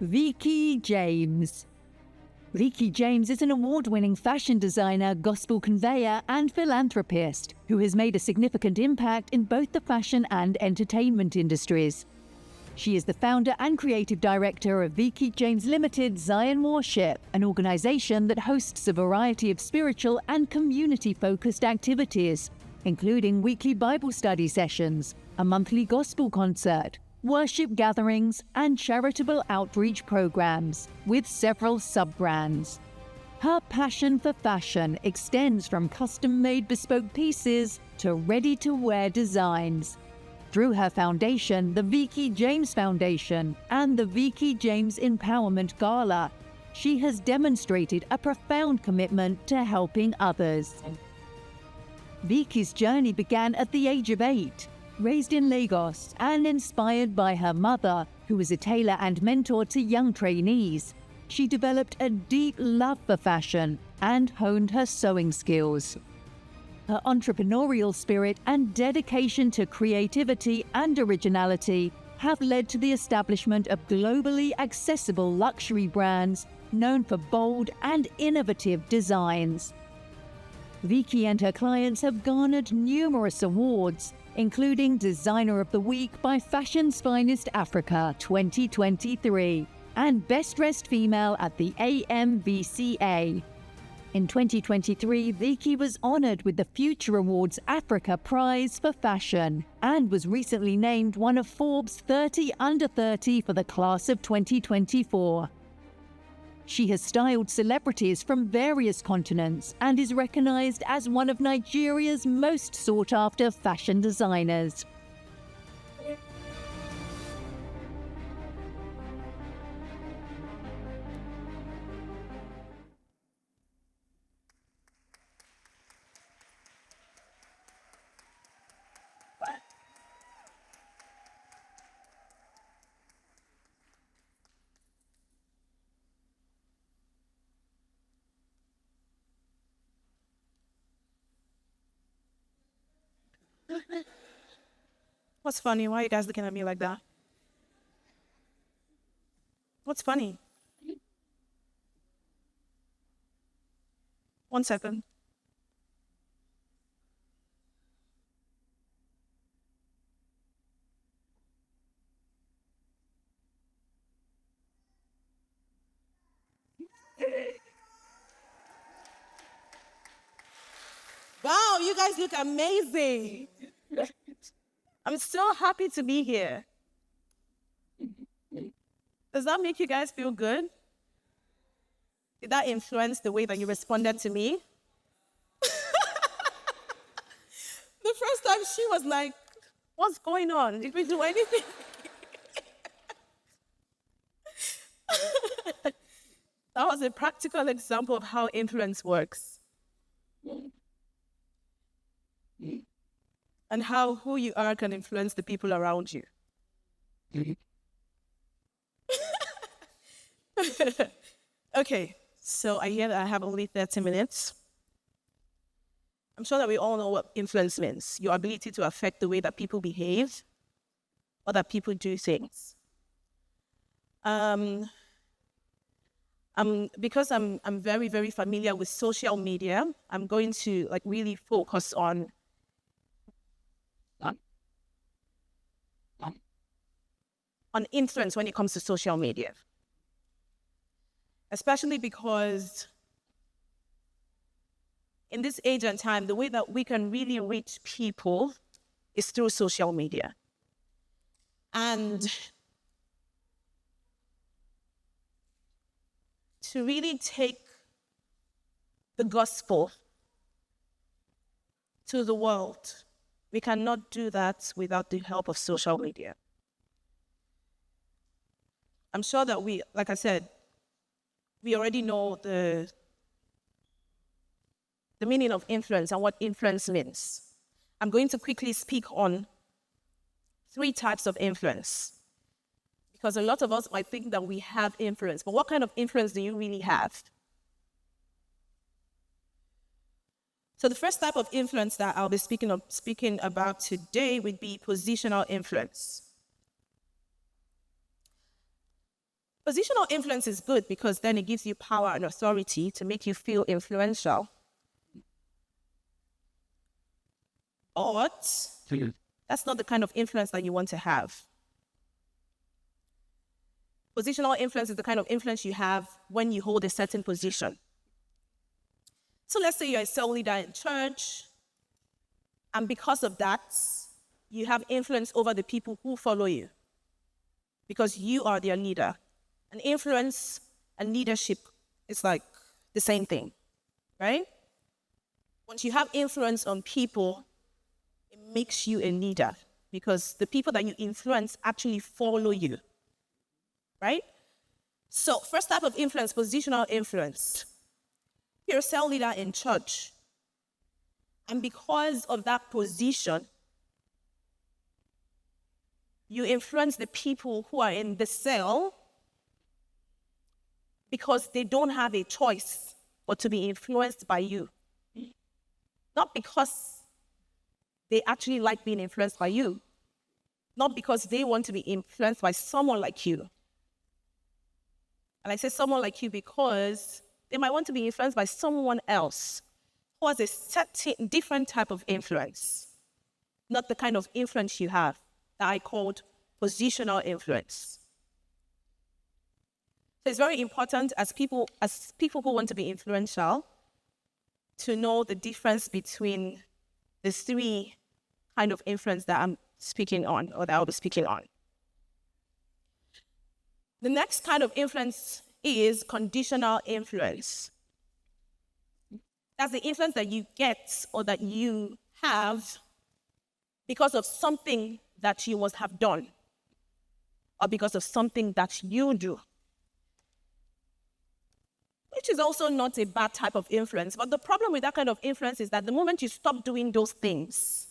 Veekee James. Veekee James is an award-winning fashion designer, gospel conveyor, and philanthropist who has made a significant impact in both the fashion and entertainment industries. She is the founder and creative director of Veekee James Limited Zion Worship, an organization that hosts a variety of spiritual and community-focused activities, including weekly Bible study sessions, a monthly gospel concert, worship gatherings, and charitable outreach programs, with several sub-brands. Her passion for fashion extends from custom-made bespoke pieces to ready-to-wear designs. Through her foundation, the Veekee James Foundation, and the Veekee James Empowerment Gala, she has demonstrated a profound commitment to helping others. Veekee's journey began at the age of 8. Raised in Lagos and inspired by her mother, who was a tailor and mentor to young trainees, she developed a deep love for fashion and honed her sewing skills. Her entrepreneurial spirit and dedication to creativity and originality have led to the establishment of globally accessible luxury brands known for bold and innovative designs. Veekee and her clients have garnered numerous awards, including Designer of the Week by Fashion's Finest Africa 2023 and Best Dressed Female at the AMVCA. In 2023, Veekee was honored with the Future Awards Africa Prize for Fashion and was recently named one of Forbes 30 Under 30 for the class of 2024. She has styled celebrities from various continents and is recognized as one of Nigeria's most sought-after fashion designers. What's funny? Why are you guys looking at me like that? What's funny? 1 second. Wow, you guys look amazing. I'm so happy to be here. Does that make you guys feel good? Did that influence the way that you responded to me? The first time she was like, what's going on? Did we do anything? That was a practical example of how influence works. And how who you are can influence the people around you. Okay, so I hear that I have only 30 minutes. I'm sure that we all know what influence means. Your ability to affect the way that people behave or that people do things. Because I'm very, very familiar with social media, I'm going to really focus on influence when it comes to social media. Especially because in this age and time, the way that we can really reach people is through social media. And to really take the gospel to the world, we cannot do that without the help of social media. I'm sure that like I said, we already know the meaning of influence and what influence means. I'm going to quickly speak on 3 types of influence, because a lot of us might think that we have influence, but what kind of influence do you really have? So the first type of influence that I'll be speaking about today would be positional influence. Positional influence is good because then it gives you power and authority to make you feel influential. But that's not the kind of influence that you want to have. Positional influence is the kind of influence you have when you hold a certain position. So let's say you're a cell leader in church, and because of that, you have influence over the people who follow you because you are their leader. And influence and leadership is like the same thing, right? Once you have influence on people, it makes you a leader because the people that you influence actually follow you, right? So first type of influence, positional influence. You're a cell leader in church. And because of that position, you influence the people who are in the cell because they don't have a choice but to be influenced by you. Not because they actually like being influenced by you. Not because they want to be influenced by someone like you. And I say someone like you because they might want to be influenced by someone else who has a certain different type of influence. Not the kind of influence you have that I called positional influence. So it's very important as people who want to be influential to know the difference between the three kind of influence that I'm speaking on or that I'll be speaking on. The next kind of influence is conditional influence. That's the influence that you get or that you have because of something that you must have done or because of something that you do. Which is also not a bad type of influence. But the problem with that kind of influence is that the moment you stop doing those things,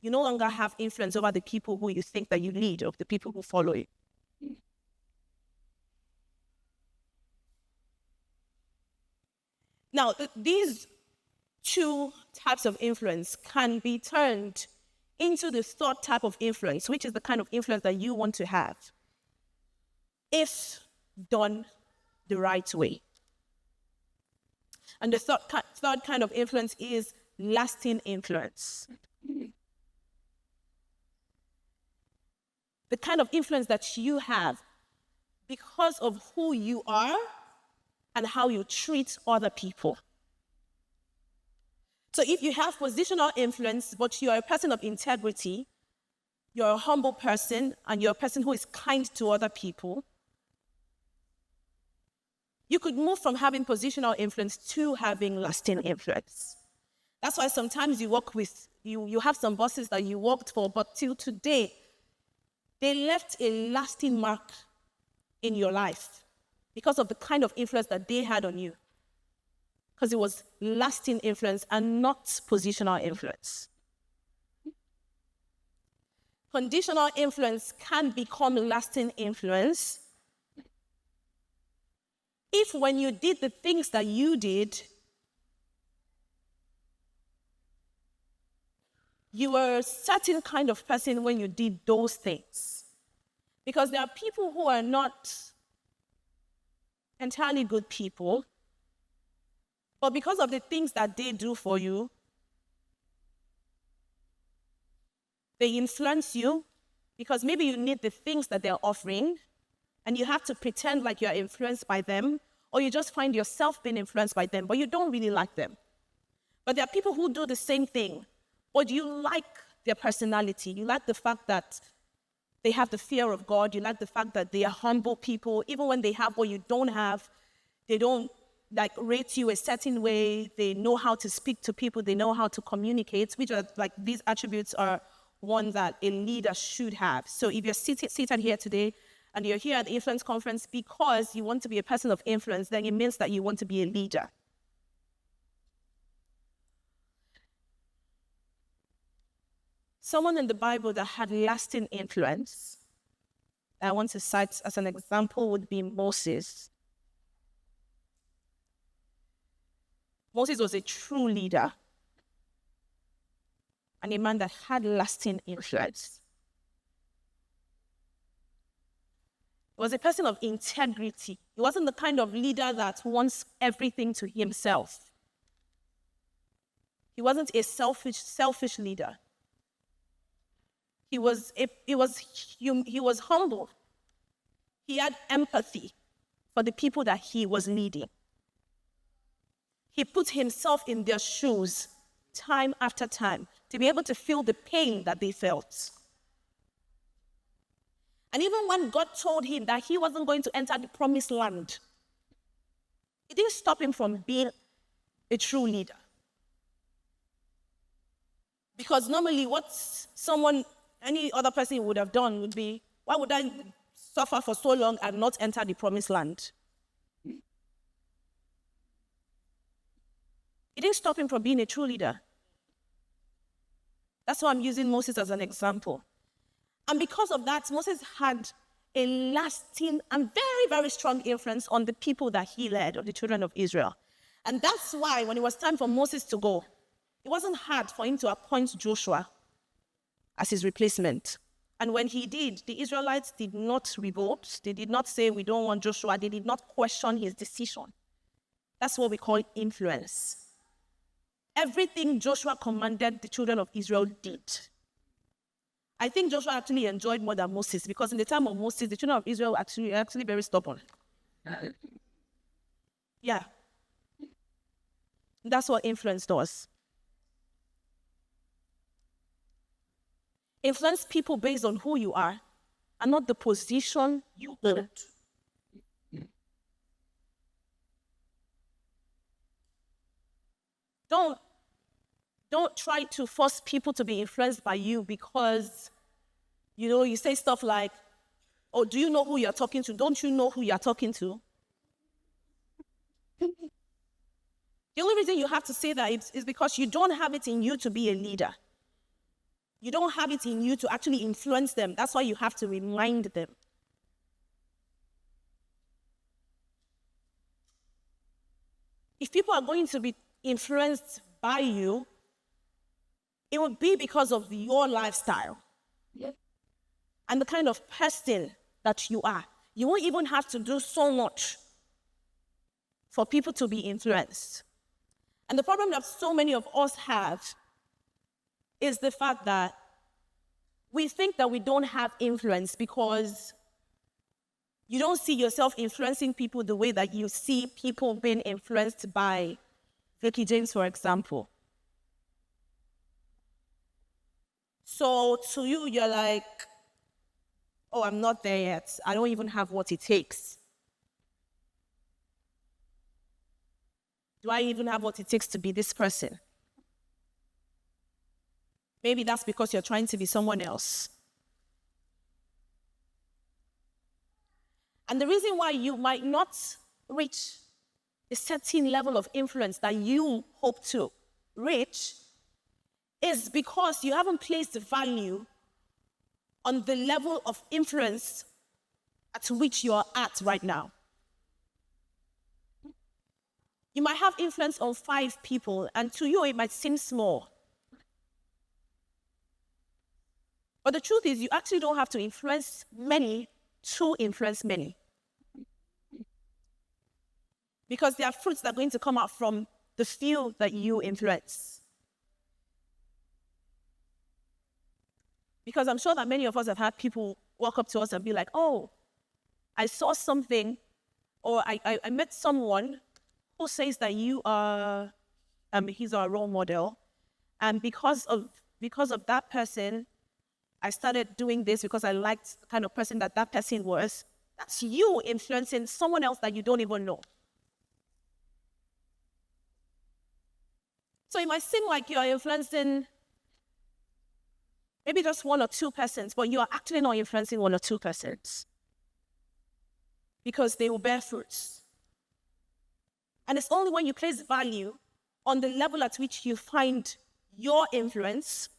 you no longer have influence over the people who you think that you lead or the people who follow you. Now, these two types of influence can be turned into the third type of influence, which is the kind of influence that you want to have if done the right way. And the third kind of influence is lasting influence. The kind of influence that you have because of who you are and how you treat other people. So if you have positional influence, but you are a person of integrity, you're a humble person, and you're a person who is kind to other people, you could move from having positional influence to having lasting influence. That's why sometimes you work with, you have some bosses that you worked for, but till today, they left a lasting mark in your life because of the kind of influence that they had on you. Because it was lasting influence and not positional influence. Conditional influence can become lasting influence if when you did the things that you did, you were a certain kind of person when you did those things. Because there are people who are not entirely good people, but because of the things that they do for you, they influence you because maybe you need the things that they're offering and you have to pretend like you're influenced by them, or you just find yourself being influenced by them, but you don't really like them. But there are people who do the same thing, but you like their personality. You like the fact that they have the fear of God. You like the fact that they are humble people. Even when they have what you don't have, they don't like rate you a certain way. They know how to speak to people. They know how to communicate, which are like these attributes are ones that a leader should have. So if you're seated here today and you're here at the Influence Conference because you want to be a person of influence, then it means that you want to be a leader. Someone in the Bible that had lasting influence, I want to cite as an example, would be Moses. Moses was a true leader and a man that had lasting influence. was a person of integrity. He wasn't the kind of leader that wants everything to himself. He wasn't a selfish leader. He was humble. He had empathy for the people that he was leading. He put himself in their shoes time after time to be able to feel the pain that they felt. And even when God told him that he wasn't going to enter the promised land, it didn't stop him from being a true leader. Because normally what any other person would have done would be, why would I suffer for so long and not enter the promised land? It didn't stop him from being a true leader. That's why I'm using Moses as an example. And because of that, Moses had a lasting and very, very strong influence on the people that he led, or the children of Israel. And that's why when it was time for Moses to go, it wasn't hard for him to appoint Joshua as his replacement. And when he did, the Israelites did not revolt. They did not say, we don't want Joshua. They did not question his decision. That's what we call influence. Everything Joshua commanded, the children of Israel did. I think Joshua actually enjoyed more than Moses, because in the time of Moses, the children of Israel were actually very stubborn. Yeah. That's what influence does. Influence people based on who you are and not the position you hold. Don't try to force people to be influenced by you because, you say stuff like, oh, do you know who you're talking to? Don't you know who you're talking to? The only reason you have to say that is because you don't have it in you to be a leader. You don't have it in you to actually influence them. That's why you have to remind them. If people are going to be influenced by you, it would be because of your lifestyle and the kind of person that you are. You won't even have to do so much for people to be influenced. And the problem that so many of us have is the fact that we think that we don't have influence because you don't see yourself influencing people the way that you see people being influenced by Veekee James, for example. So to you, you're like, oh, I'm not there yet. I don't even have what it takes. Do I even have what it takes to be this person? Maybe that's because you're trying to be someone else. And the reason why you might not reach a certain level of influence that you hope to reach is because you haven't placed value on the level of influence at which you are at right now. You might have influence on 5 people, and to you it might seem small. But the truth is, you actually don't have to influence many to influence many. Because there are fruits that are going to come out from the few that you influence. Because I'm sure that many of us have had people walk up to us and be like, oh, I saw something, or I met someone who says that you are, he's our role model. And because of that person, I started doing this because I liked the kind of person that person was. That's you influencing someone else that you don't even know. So it might seem like you're influencing maybe just 1 or 2 persons, but you are actually not influencing 1 or 2 persons because they will bear fruits. And it's only when you place value on the level at which you find your influence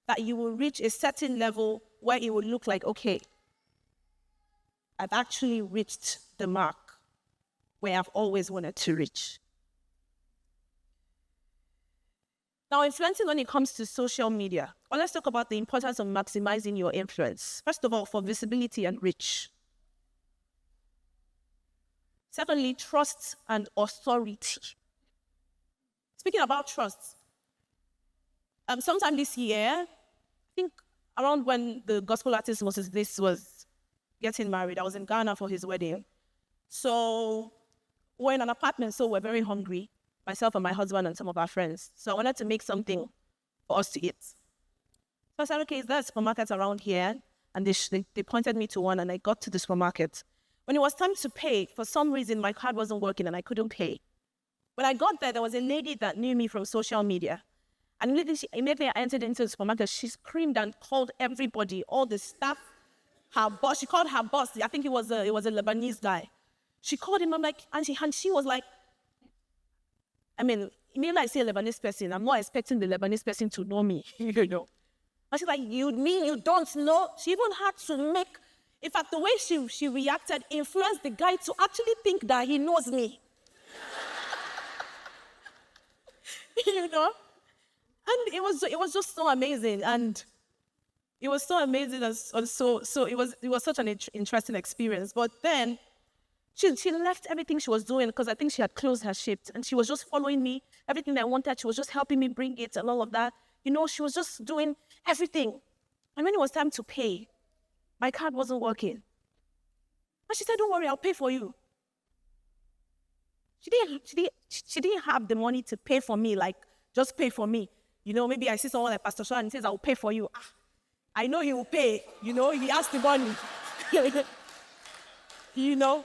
that you will reach a certain level where it will look like, okay, I've actually reached the mark where I've always wanted to reach. Now, influencing when it comes to social media. Well, let's talk about the importance of maximizing your influence. First of all, for visibility and reach. Secondly, trust and authority. Speaking about trust, sometime this year, I think around when the gospel artist Moses Bliss was getting married, I was in Ghana for his wedding. So we're in an apartment, so we're very hungry, myself and my husband and some of our friends. So I wanted to make something for us to eat. So I said, okay, is there a supermarket around here? And they pointed me to one, and I got to the supermarket. When it was time to pay, for some reason, my card wasn't working and I couldn't pay. When I got there was a lady that knew me from social media. And immediately I entered into the supermarket. She screamed and called everybody, all the staff, her boss. She called her boss. I think it was a Lebanese guy. She called him. I'm like, and she was like, I mean, immediately I say Lebanese person, I'm not expecting the Lebanese person to know me, you know. And she's like, you mean you don't know? She even had to make, in fact, the way she reacted influenced the guy to actually think that he knows me. You know? And it was just so amazing. And it was so amazing. And so it was such an interesting experience. But then she left everything she was doing because I think she had closed her shift. And she was just following me. Everything I wanted, she was just helping me bring it and all of that. You know, she was just doing everything. And when it was time to pay, my card wasn't working. And she said, don't worry, I'll pay for you. She didn't have the money to pay for me, like, just pay for me. You know, maybe I see someone like Pastor Shaw and he says, I'll pay for you. I know he will pay. You know, he asked the money. You know?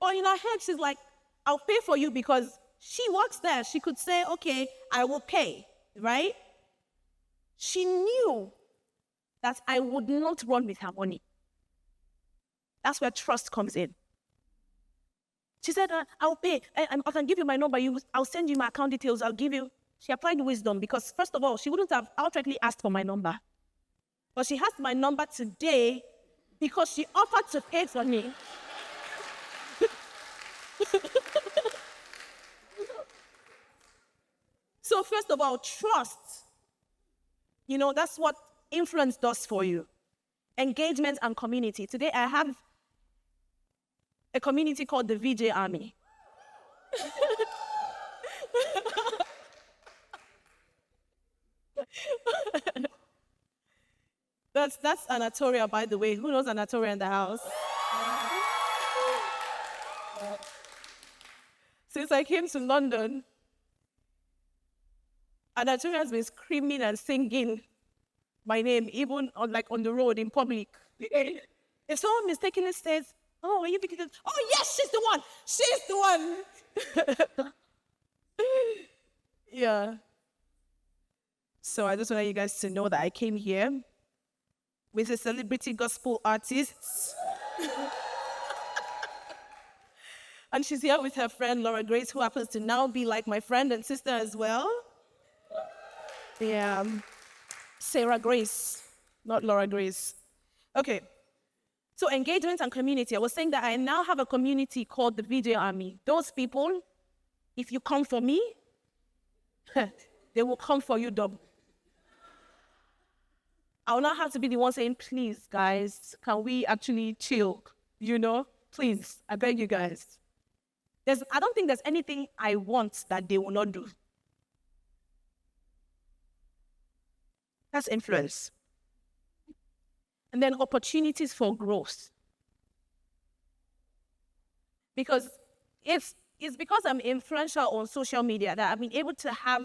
But in her head, she's like, I'll pay for you because she works there. She could say, okay, I will pay, right? She knew that I would not run with her money. That's where trust comes in. She said, I'll pay. I can give you my number. I'll send you my account details. I'll give you. She applied wisdom because, first of all, she wouldn't have outrightly asked for my number. But she has my number today because she offered to pay for me. So first of all, trust. You know, that's what influence does for you. Engagement and community. Today I have a community called the VJ Army. That's Anatolia, by the way. Who knows Anatolia in the house? Since I came to London, Anatolia has been screaming and singing my name, even on the road in public. If someone mistakenly says, "Oh, are you Veekee?" Oh, yes, she's the one. She's the one. Yeah. So I just want you guys to know that I came here with a celebrity gospel artist. And she's here with her friend Laura Grace, who happens to now be like my friend and sister as well. Yeah. Sarah Grace, not Laura Grace. Okay. So engagement and community. I was saying that I now have a community called the VJ Army. Those people, if you come for me, they will come for you double. I will not have to be the one saying, please, guys, can we actually chill? You know, please, I beg you guys. I don't think there's anything I want that they will not do. That's influence. And then opportunities for growth. Because it's because I'm influential on social media that I've been able to have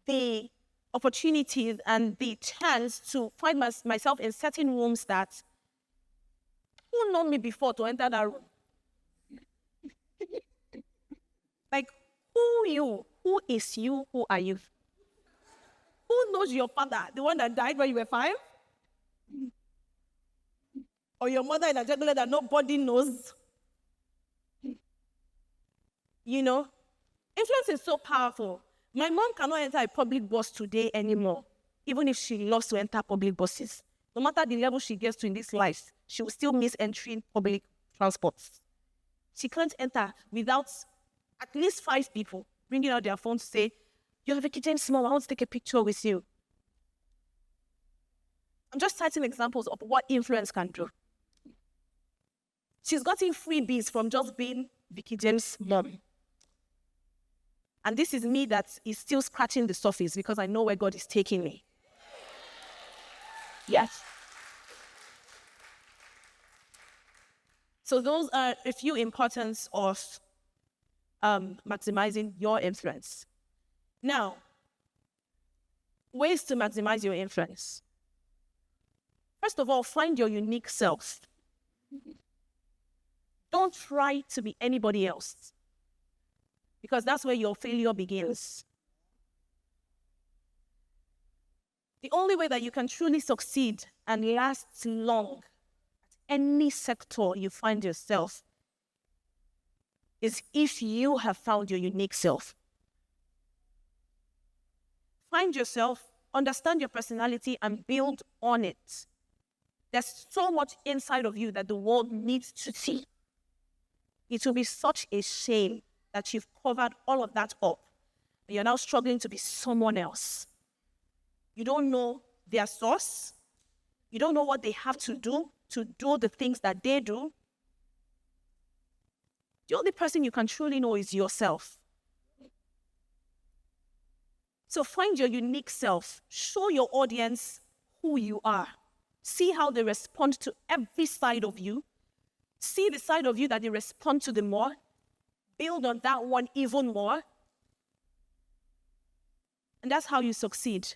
the opportunities and the chance to find myself in certain rooms that who known me before to enter that room. Like, who is you, who are you? Who knows your father, the one that died when you were 5? Or your mother in a jungle that nobody knows? You know, influence is so powerful. My mom cannot enter a public bus today anymore, even if she loves to enter public buses. No matter the level she gets to in this life, she will still miss entering public transports. She can't enter without at least 5 people bringing out their phone to say, you have a kitchen small, I want to take a picture with you. I'm just citing examples of what influence can do. She's gotten freebies from just being Veekee James' mom. And this is me that is still scratching the surface because I know where God is taking me. Yes. So those are a few importance of maximizing your influence. Now, ways to maximize your influence. First of all, find your unique self. Don't try to be anybody else, because that's where your failure begins. The only way that you can truly succeed and last long at any sector you find yourself is if you have found your unique self. Find yourself, understand your personality, and build on it. There's so much inside of you that the world needs to see. It will be such a shame that you've covered all of that up, and you're now struggling to be someone else. You don't know their source. You don't know what they have to do the things that they do. The only person you can truly know is yourself. So find your unique self. Show your audience who you are. See how they respond to every side of you. See the side of you that they respond to the more. Build on that one even more. And that's how you succeed.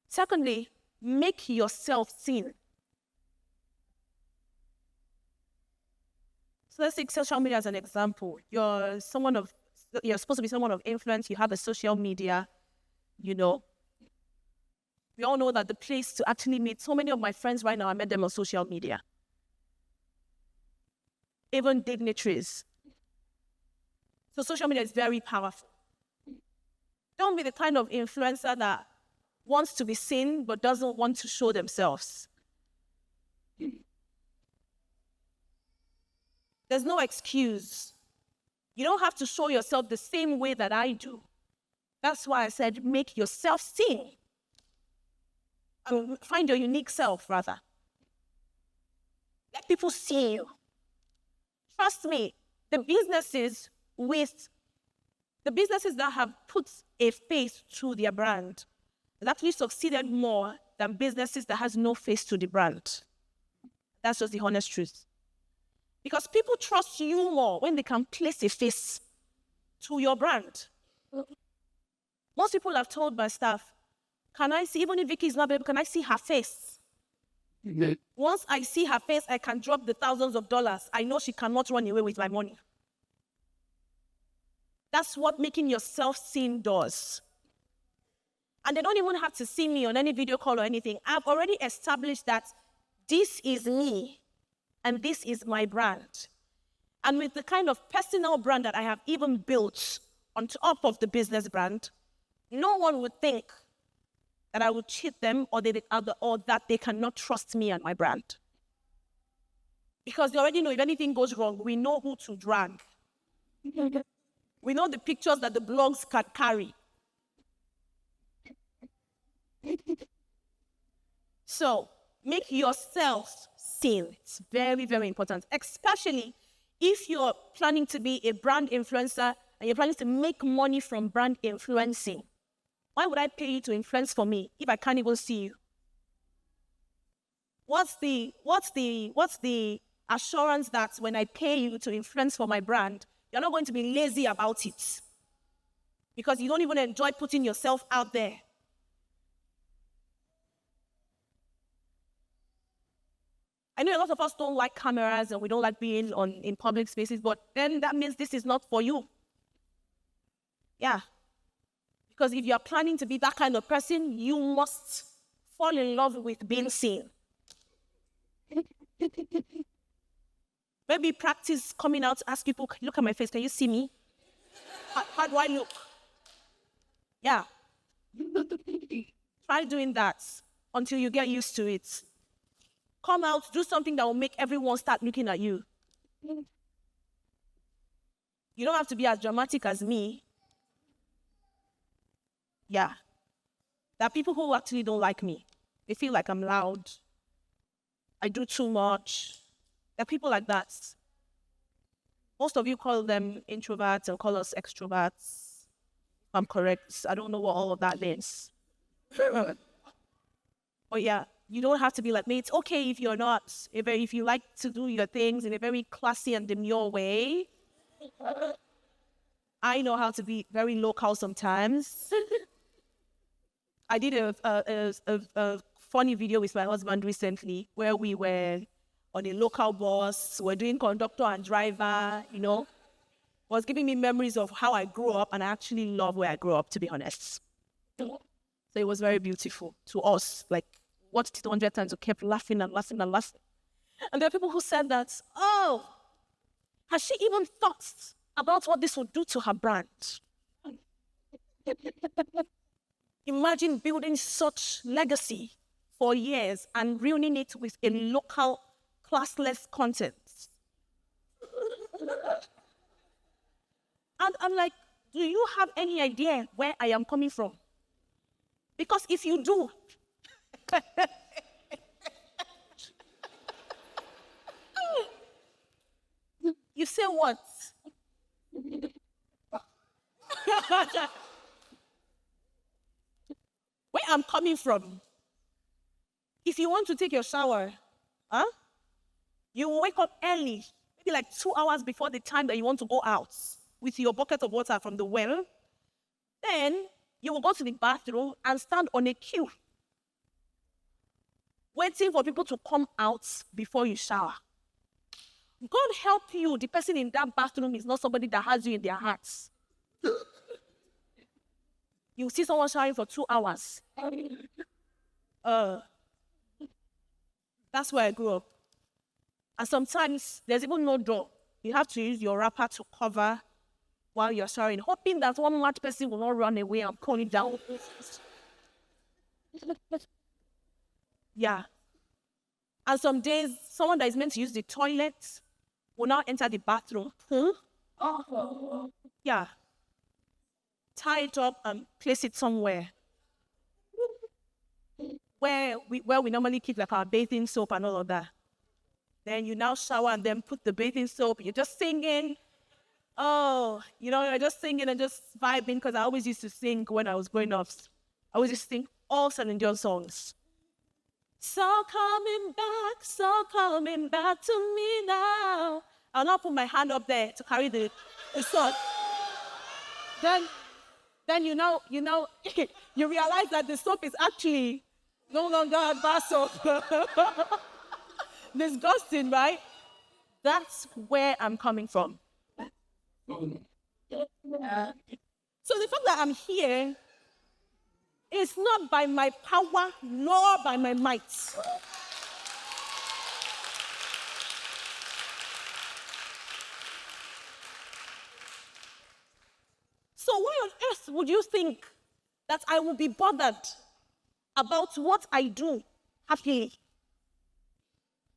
Secondly, make yourself seen. So let's take social media as an example. You're supposed to be someone of influence. You have a social media, We all know that the place to actually meet so many of my friends right now, I met them on social media. Even dignitaries. So social media is very powerful. Don't be the kind of influencer that wants to be seen but doesn't want to show themselves. There's no excuse. You don't have to show yourself the same way that I do. That's why I said make yourself seen. Find your unique self, rather. Let people see you. Trust me, the businesses that have put a face to their brand have actually succeeded more than businesses that has no face to the brand. That's just the honest truth. Because people trust you more when they can place a face to your brand. Most people have told my staff, can I see, even if Veekee is not available, can I see her face? Once I see her face, I can drop the thousands of dollars. I know she cannot run away with my money. That's what making yourself seen does. And they don't even have to see me on any video call or anything. I've already established that this is me and this is my brand. And with the kind of personal brand that I have even built on top of the business brand, no one would think that I would cheat them or that they cannot trust me and my brand. Because they already know if anything goes wrong, we know who to drag. We know the pictures that the blogs can carry. So, make yourself seen. It's very, very important, especially if you're planning to be a brand influencer and you're planning to make money from brand influencing. Why would I pay you to influence for me if I can't even see you? What's the assurance that when I pay you to influence for my brand, you're not going to be lazy about it? Because you don't even enjoy putting yourself out there. I know a lot of us don't like cameras and we don't like being in public spaces, but then that means this is not for you. Yeah. Because if you're planning to be that kind of person, you must fall in love with being seen. Maybe practice coming out, ask people, look at my face, can you see me? How do I look? Yeah. Try doing that until you get used to it. Come out, do something that will make everyone start looking at you. You don't have to be as dramatic as me. Yeah. There are people who actually don't like me. They feel like I'm loud. I do too much. There are people like that. Most of you call them introverts and call us extroverts. If I'm correct. I don't know what all of that means. But yeah, you don't have to be like me. It's okay if you're not. If you like to do your things in a very classy and demure way. I know how to be very local sometimes. I did a funny video with my husband recently where we were on a local bus. We're doing conductor and driver, you know. It was giving me memories of how I grew up, and I actually love where I grew up, to be honest. So it was very beautiful to us. Like, watched it 100 times, we kept laughing and laughing and laughing. And there are people who said that, oh, has she even thought about what this would do to her brand? Imagine building such legacy for years and ruining it with a local, classless content. And I'm like, do you have any idea where I am coming from? Because if you do, you say what? Where I'm coming from. If you want to take your shower, you wake up early, maybe like 2 hours before the time that you want to go out with your bucket of water from the well. Then you will go to the bathroom and stand on a queue, waiting for people to come out before you shower. God help you, the person in that bathroom is not somebody that has you in their hearts. You see someone showering for 2 hours. That's where I grew up. And sometimes there's even no door. You have to use your wrapper to cover while you're showering, hoping that one mad person will not run away and pull it down. Yeah. And some days, someone that is meant to use the toilet will now enter the bathroom. Yeah. Tie it up and place it somewhere where we normally keep like our bathing soap and all of that. Then you now shower and then put the bathing soap. You're just singing. Oh, you know, you're just singing and just vibing, because I always used to sing when I was growing up. I always used to sing all Celine Dion songs. So coming back to me now. I'll not put my hand up there to carry the song. Then you know, you realize that the soap is actually no longer a bar soap. Disgusting, right? That's where I'm coming from. So the fact that I'm here is not by my power nor by my might. So why on earth would you think that I will be bothered about what I do happily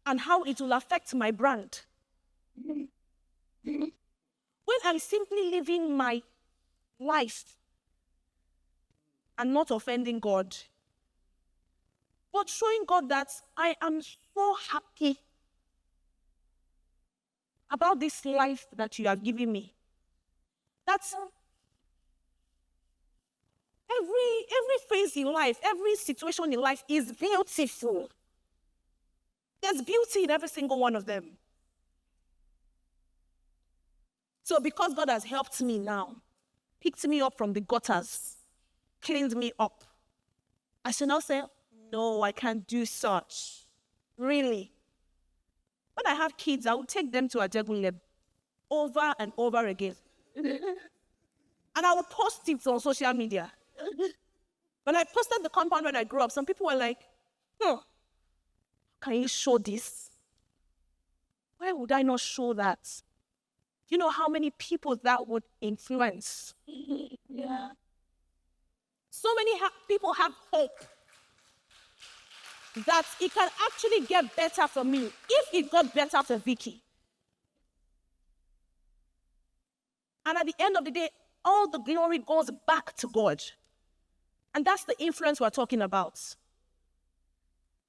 and how it will affect my brand when I'm simply living my life and not offending God, but showing God that I am so happy about this life that you are giving me? That's every phase in life, every situation in life is beautiful. There's beauty in every single one of them. So because God has helped me now, picked me up from the gutters, cleaned me up, I should now say, no, I can't do such. Really. When I have kids, I will take them to Ajeguleb over and over again. And I will post it on social media. When I posted the compound when I grew up, some people were like, can you show this? Why would I not show that? Do you know how many people that would influence? Yeah. So many people have hope that it can actually get better for me if it got better for Veekee. And at the end of the day, all the glory goes back to God. And that's the influence we're talking about.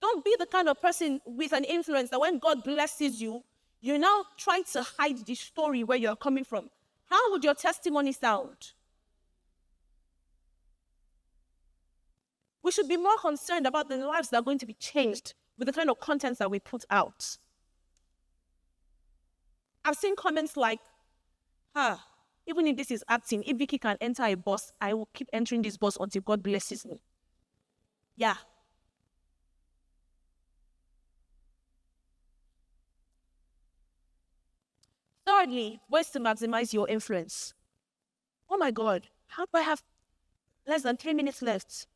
Don't be the kind of person with an influence that when God blesses you, you're now trying to hide the story where you're coming from. How would your testimony sound? We should be more concerned about the lives that are going to be changed with the kind of content that we put out. I've seen comments like, even if this is acting, if Veekee can enter a bus, I will keep entering this bus until God blesses me. Yeah. Thirdly, ways to maximize your influence. Oh my God, how do I have less than 3 minutes left?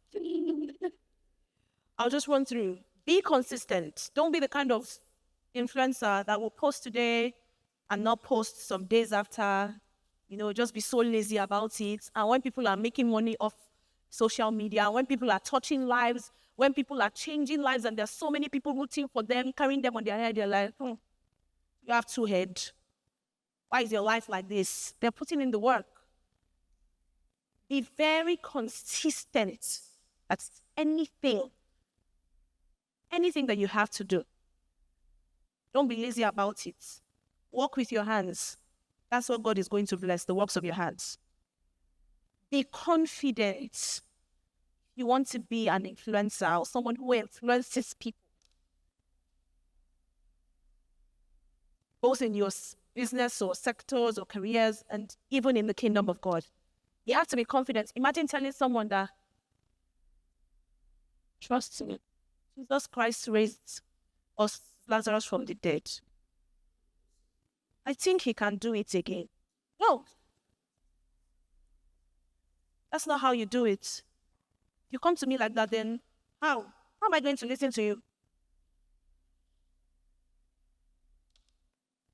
I'll just run through. Be consistent. Don't be the kind of influencer that will post today and not post some days after. Just be so lazy about it. And when people are making money off social media, when people are touching lives, when people are changing lives, and there's so many people rooting for them, carrying them on their head, they're like, you have two heads. Why is your life like this? They're putting in the work. Be very consistent at anything that you have to do. Don't be lazy about it. Work with your hands. That's what God is going to bless, the works of your hands. Be confident. You want to be an influencer or someone who influences people, both in your business or sectors or careers and even in the kingdom of God. You have to be confident. Imagine telling someone that, trust me, Jesus Christ raised Lazarus from the dead. I think he can do it again. No. That's not how you do it. You come to me like that, then how? How am I going to listen to you?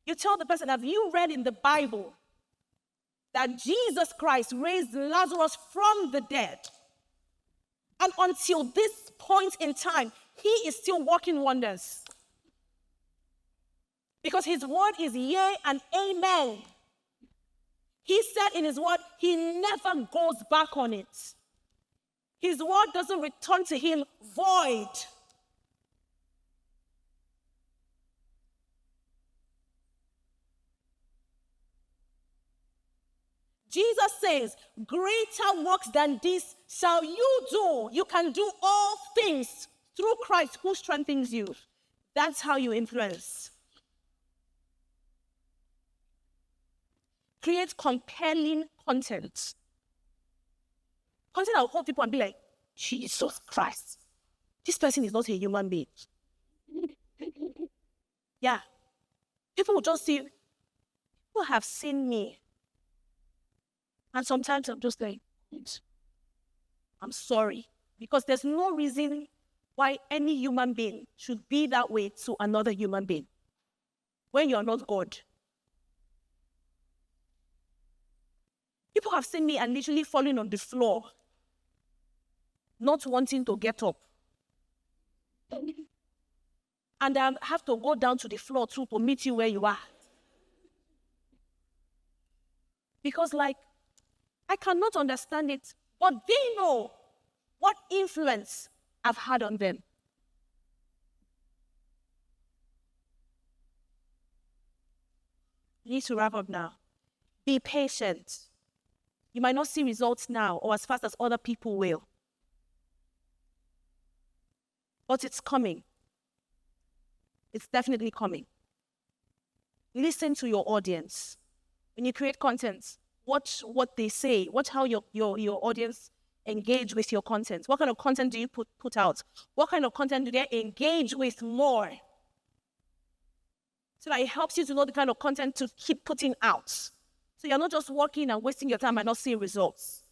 You tell the person, have you read in the Bible that Jesus Christ raised Lazarus from the dead? And until this point in time, he is still working wonders. Because his word is yea and amen. He said in his word, he never goes back on it. His word doesn't return to him void. Jesus says, greater works than this shall you do. You can do all things through Christ who strengthens you. That's how you influence. Create compelling content. Content that will hold people and be like, Jesus Christ, this person is not a human being. Yeah. People will just see, people have seen me. And sometimes I'm just like, I'm sorry. Because there's no reason why any human being should be that way to another human being when you're not God. People have seen me and literally falling on the floor, not wanting to get up. And I have to go down to the floor too to meet you where you are. Because I cannot understand it, but they know what influence I've had on them. You need to wrap up now. Be patient. You might not see results now or as fast as other people will. But it's coming. It's definitely coming. Listen to your audience. When you create content, watch what they say. Watch how your audience engage with your content. What kind of content do you put out? What kind of content do they engage with more? So that it helps you to know the kind of content to keep putting out. So you're not just working and wasting your time and not seeing results.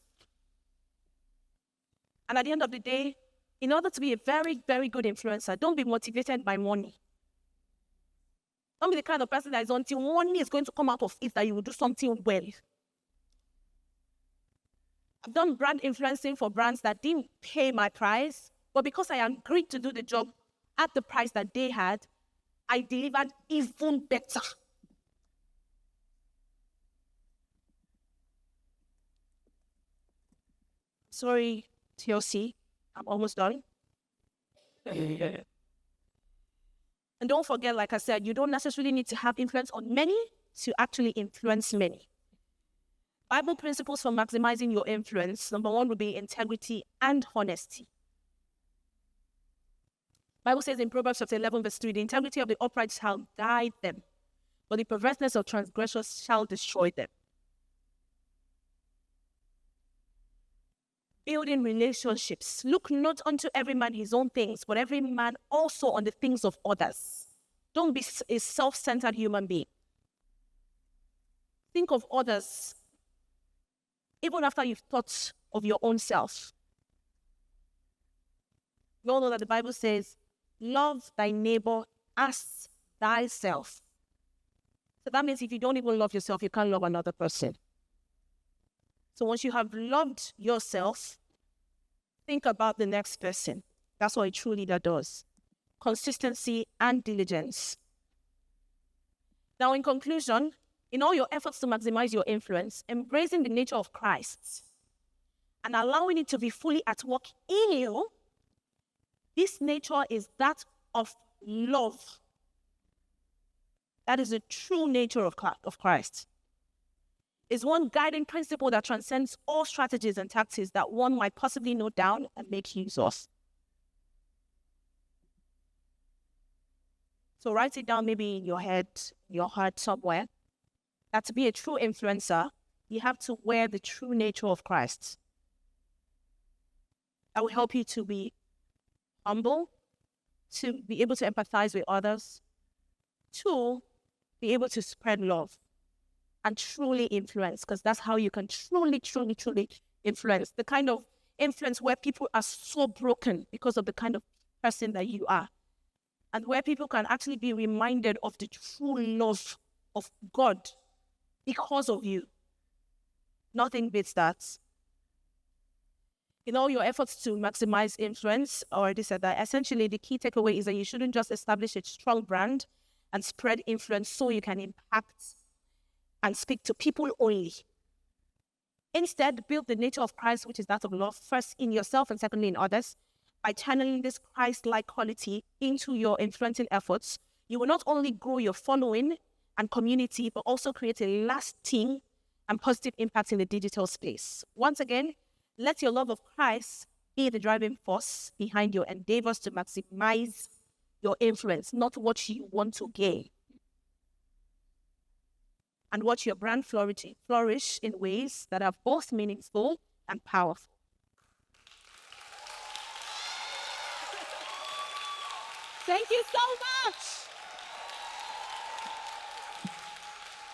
And at the end of the day, in order to be a very, very good influencer, don't be motivated by money. Don't be the kind of person that is until money is going to come out of it that you will do something well. I've done brand influencing for brands that didn't pay my price, but because I agreed to do the job at the price that they had, I delivered even better. Sorry, TLC, I'm almost done. And don't forget, like I said, you don't necessarily need to have influence on many to actually influence many. Bible principles for maximizing your influence. Number one would be integrity and honesty. Bible says in Proverbs chapter 11, verse 3, the integrity of the upright shall guide them, but the perverseness of transgressors shall destroy them. Building relationships. Look not unto every man his own things, but every man also on the things of others. Don't be a self-centered human being. Think of others, even after you've thought of your own self. We all know that the Bible says, love thy neighbor as thyself. So that means if you don't even love yourself, you can't love another person. So once you have loved yourself, think about the next person. That's what a true leader does. Consistency and diligence. Now, in conclusion, in all your efforts to maximize your influence, embracing the nature of Christ and allowing it to be fully at work in you, this nature is that of love. That is the true nature of Christ. Is one guiding principle that transcends all strategies and tactics that one might possibly note down and make use of. So write it down maybe in your head, your heart somewhere, that to be a true influencer, you have to wear the true nature of Christ. That will help you to be humble, to be able to empathize with others, to be able to spread love and truly influence, because that's how you can truly influence. The kind of influence where people are so broken because of the kind of person that you are, and where people can actually be reminded of the true love of God because of you. Nothing beats that. In all your efforts to maximize influence, I already said that, essentially the key takeaway is that you shouldn't just establish a strong brand and spread influence so you can impact and speak to people only. Instead, build the nature of Christ, which is that of love, first in yourself and secondly in others. By channeling this Christ-like quality into your influencing efforts, you will not only grow your following and community, but also create a lasting and positive impact in the digital space. Once again, let your love of Christ be the driving force behind your endeavors to maximize your influence, not what you want to gain. And watch your brand flourish in ways that are both meaningful and powerful. Thank you so much.